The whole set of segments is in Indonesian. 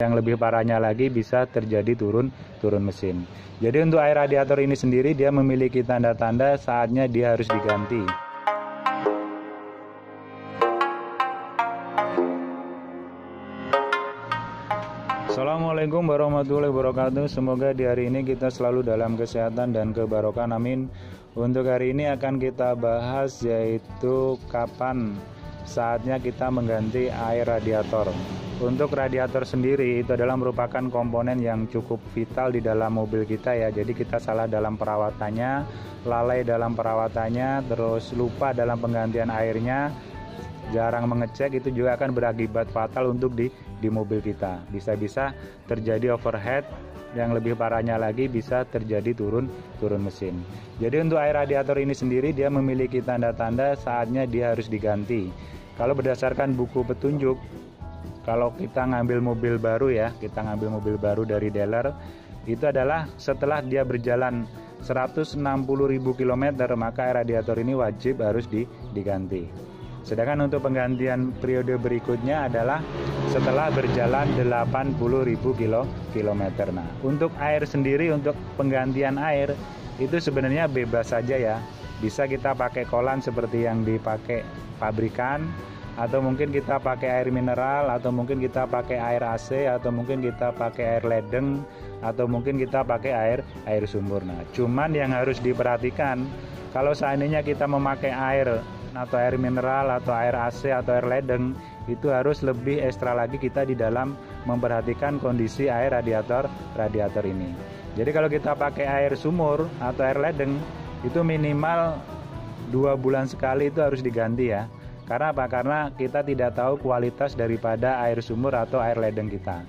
Yang lebih parahnya lagi bisa terjadi turun mesin. Jadi untuk air radiator ini sendiri dia memiliki tanda-tanda saatnya dia harus diganti. Assalamualaikum warahmatullahi wabarakatuh. Semoga di hari ini kita selalu dalam kesehatan dan kebarokan, amin. Untuk hari ini akan kita bahas yaitu kapan saatnya kita mengganti air radiator. Untuk radiator sendiri itu adalah merupakan komponen yang cukup vital di dalam mobil kita ya. Jadi kita salah dalam perawatannya, lalai dalam perawatannya, terus lupa dalam penggantian airnya, jarang mengecek, itu juga akan berakibat fatal untuk di mobil kita. Bisa-bisa terjadi overheat, yang lebih parahnya lagi bisa terjadi turun mesin. Jadi untuk air radiator ini sendiri dia memiliki tanda-tanda saatnya dia harus diganti. Kalau berdasarkan buku petunjuk, kalau kita ngambil mobil baru ya, kita ngambil mobil baru dari dealer, itu adalah setelah dia berjalan 160.000 km, maka air radiator ini wajib harus diganti. Sedangkan untuk penggantian periode berikutnya adalah setelah berjalan 80.000 km. Nah, untuk air sendiri, untuk penggantian air itu sebenarnya bebas saja ya. Bisa kita pakai kolan seperti yang dipakai pabrikan, atau mungkin kita pakai air mineral, atau mungkin kita pakai air AC, atau mungkin kita pakai air ledeng, atau mungkin kita pakai air sumur. Nah, cuman yang harus diperhatikan kalau seandainya kita memakai air atau air mineral atau air AC atau air ledeng, itu harus lebih ekstra lagi kita di dalam memperhatikan kondisi air radiator ini. Jadi kalau kita pakai air sumur atau air ledeng, itu minimal 2 bulan sekali itu harus diganti ya. Karena apa? Karena kita tidak tahu kualitas daripada air sumur atau air ledeng kita.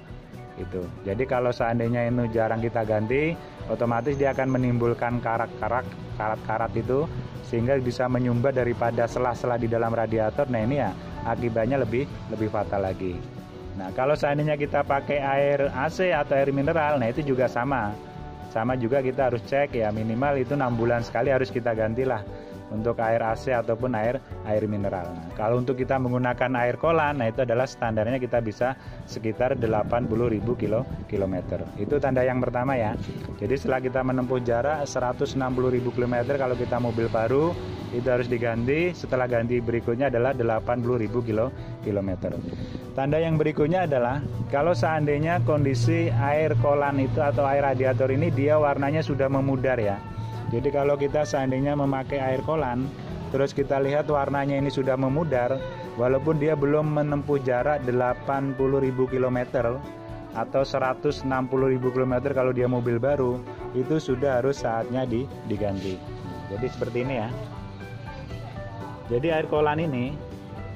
Itu. Jadi kalau seandainya ini jarang kita ganti, otomatis dia akan menimbulkan karat-karat itu, sehingga bisa menyumbat daripada selah-selah di dalam radiator. Nah ini ya akibatnya lebih fatal lagi. Nah kalau seandainya kita pakai air AC atau air mineral, nah itu juga sama juga kita harus cek ya, minimal itu 6 bulan sekali harus kita gantilah untuk air AC ataupun air mineral. Nah, kalau untuk kita menggunakan air kolan, nah itu adalah standarnya kita bisa sekitar 80.000 km. Itu tanda yang pertama ya. Jadi setelah kita menempuh jarak 160.000 km, kalau kita mobil baru itu harus diganti. Setelah ganti berikutnya adalah 80.000 km. Tanda yang berikutnya adalah kalau seandainya kondisi air kolan itu atau air radiator ini dia warnanya sudah memudar ya. Jadi kalau kita seandainya memakai air kolan, terus kita lihat warnanya ini sudah memudar, walaupun dia belum menempuh jarak 80.000 km atau 160.000 km kalau dia mobil baru, itu sudah harus saatnya diganti. Jadi seperti ini ya. Jadi air kolan ini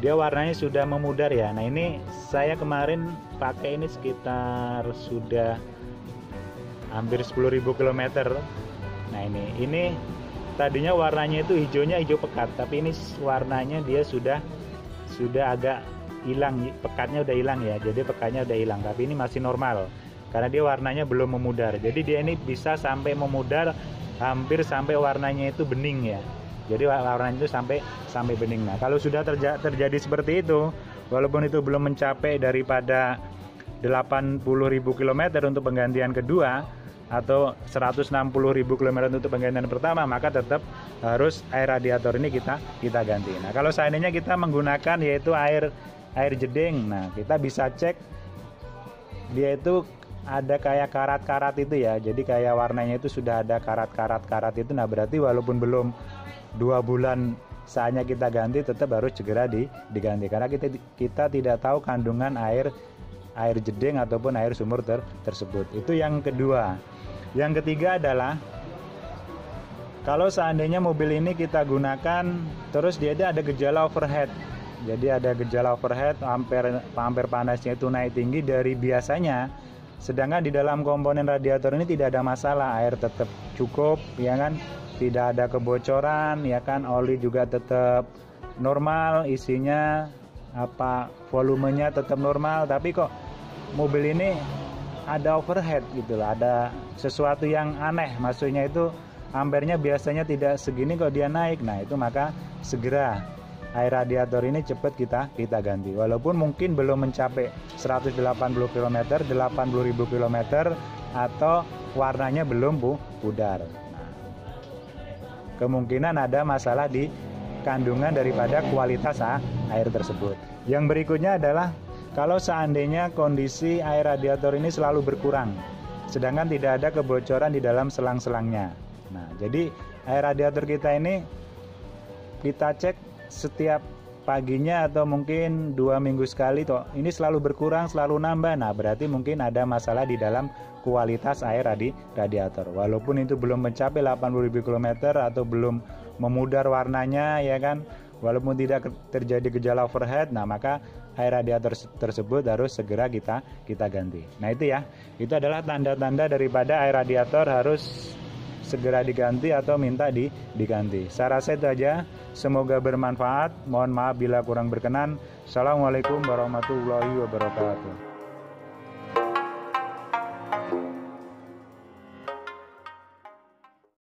dia warnanya sudah memudar ya. Nah ini saya kemarin pakai ini sekitar sudah hampir 10.000 km. Nah ini tadinya warnanya itu hijaunya hijau pekat, tapi ini warnanya dia sudah agak hilang, pekatnya udah hilang ya. Jadi pekatnya udah hilang, tapi ini masih normal karena dia warnanya belum memudar. Jadi dia ini bisa sampai memudar hampir sampai warnanya itu bening ya. Jadi warnanya itu sampai bening. Nah kalau sudah terjadi seperti itu, walaupun itu belum mencapai daripada 80.000 km untuk penggantian kedua atau 160.000 km untuk penggantian pertama, maka tetap harus air radiator ini kita ganti. Nah kalau seandainya kita menggunakan yaitu air jeding, nah kita bisa cek dia itu ada kayak karat-karat itu ya. Jadi kayak warnanya itu sudah ada karat-karat itu. Nah berarti walaupun belum 2 bulan saatnya kita ganti, tetap harus segera diganti karena kita tidak tahu kandungan air jeding ataupun air sumur tersebut. Itu yang kedua. Yang ketiga adalah kalau seandainya mobil ini kita gunakan terus dia ada gejala overheat. Jadi ada gejala overheat, ampere panasnya itu naik tinggi dari biasanya. Sedangkan di dalam komponen radiator ini tidak ada masalah, air tetap cukup ya kan, tidak ada kebocoran ya kan, oli juga tetap normal isinya, volumenya tetap normal, tapi kok mobil ini ada overheat gitu lah, ada sesuatu yang aneh. Maksudnya itu ampernya biasanya tidak segini kok dia naik. Nah itu maka segera air radiator ini cepat kita ganti. Walaupun mungkin belum mencapai 180 km, 80.000 km, atau warnanya belum pudar. Nah, kemungkinan ada masalah di kandungan daripada kualitas air tersebut. Yang berikutnya adalah kalau seandainya kondisi air radiator ini selalu berkurang, sedangkan tidak ada kebocoran di dalam selang-selangnya. Nah, jadi air radiator kita ini kita cek setiap paginya atau mungkin 2 minggu sekali toh, ini selalu berkurang, selalu nambah. Nah, berarti mungkin ada masalah di dalam kualitas air radiator. Walaupun itu belum mencapai 80.000 km atau belum memudar warnanya, ya kan, walaupun tidak terjadi gejala overheat, nah maka air radiator tersebut harus segera kita ganti. Nah, itu ya, itu adalah tanda-tanda daripada air radiator harus segera diganti atau minta diganti. Saya rasa itu aja. Semoga bermanfaat. Mohon maaf bila kurang berkenan. Assalamualaikum warahmatullahi wabarakatuh.